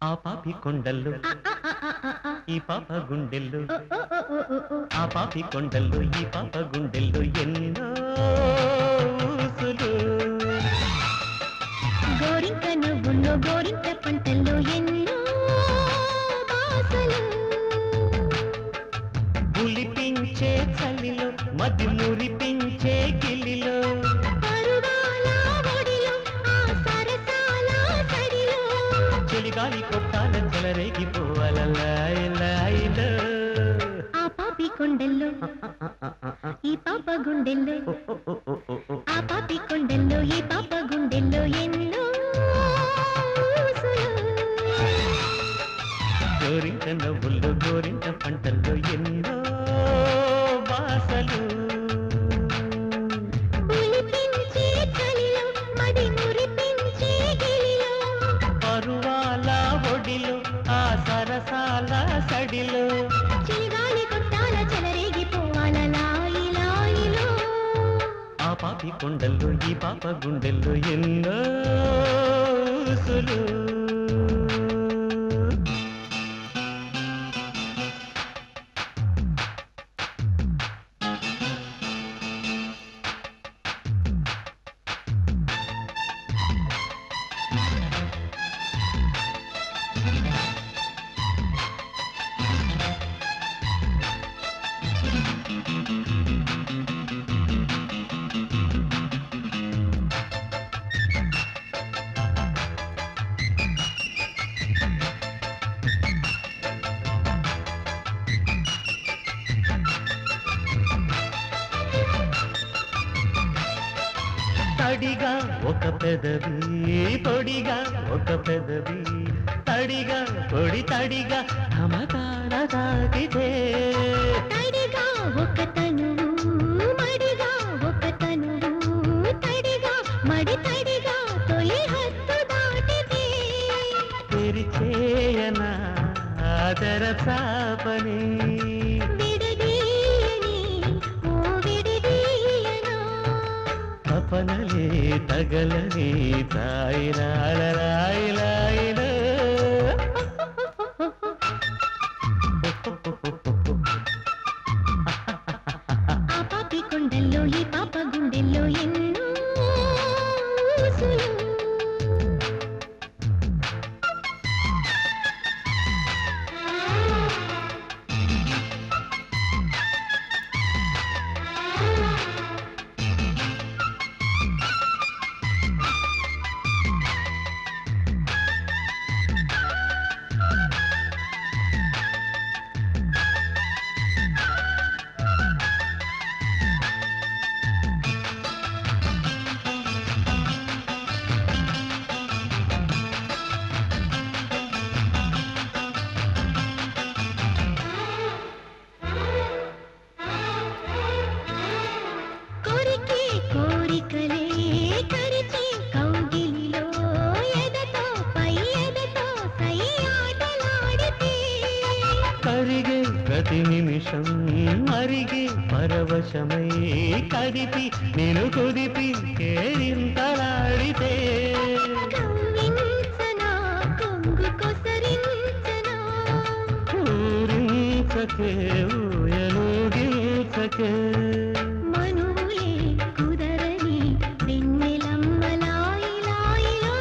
ఆ పాపి కొండల్లో ఈ పాప గుండెల్లో ఆ పాపి కొండల్లో ఈ పాప గుండెల్లో ఎన్నో ఊసులు గోరింక నవ్వుల్లో గోరింక పంటల్లో ఎన్నో బాసలు గులిపించే చలిలో మది మురిపించే గిలిలో పరువాల ఒడిలో ఆ సరసాల సడిలో చెలిగాలి కొట్టాల చెలరేగిపోవాలలాయిలాయిలో ఆ పాపి కొండల్లో ఈ పాప గుండెల్లో ఆ పాపి కొండల్లో ఈ పాప గుండెల్లో ఎన్నో ఊసులు. గోరింట నవ్వుల్లో గోరింట పంటల్లో ఎన్నో బాసలు పులిపించే చలిలో మది మురిపించే గిలిలో పరువాల ఒడిలో ఆ సరసాల సడిలో చిలిగాలి కొట్టాల చెలరేగిపోవాల లాయి లాయిలో ఆ పాపి కొండల్లో ఈ పాప గుండెల్లో ఎన్నో ఊసులు తడిగా ఒక పెదవి పొడిగా ఒక పెదవి తడిగా పొడి తడిగా నమకాల తాకితే తడిగా ఒక తనువు మడిగా ఒక తనువు తడిగా మడి తడిగా తొలి హద్దు దాటితే తెరిచేయనా ఆదర చాపని విడదీయని ఓ విడదీయనా తపనలే తగలని తాయిలాయిలాయిలాయిల ఆ పాపి కొండల్లో ఈ పాప గుండెల్లో ఎన్నో ఊసులు. కొరికే కోరికలే కరిచే కౌగిలిలో ఎదతో పై ఎదతో సై ఆటలాడితే కరిగే ప్రతి నిమిషం మరిగే పరవశమై కదిపి నేను కుదిపి కేరింతలాడితే కవ్వించనా కొంగు కొసరించనా ఊరించకే ఊయలూగించకే మనువులే కుదరని వెన్నెలమ్మలాయి లాయిలో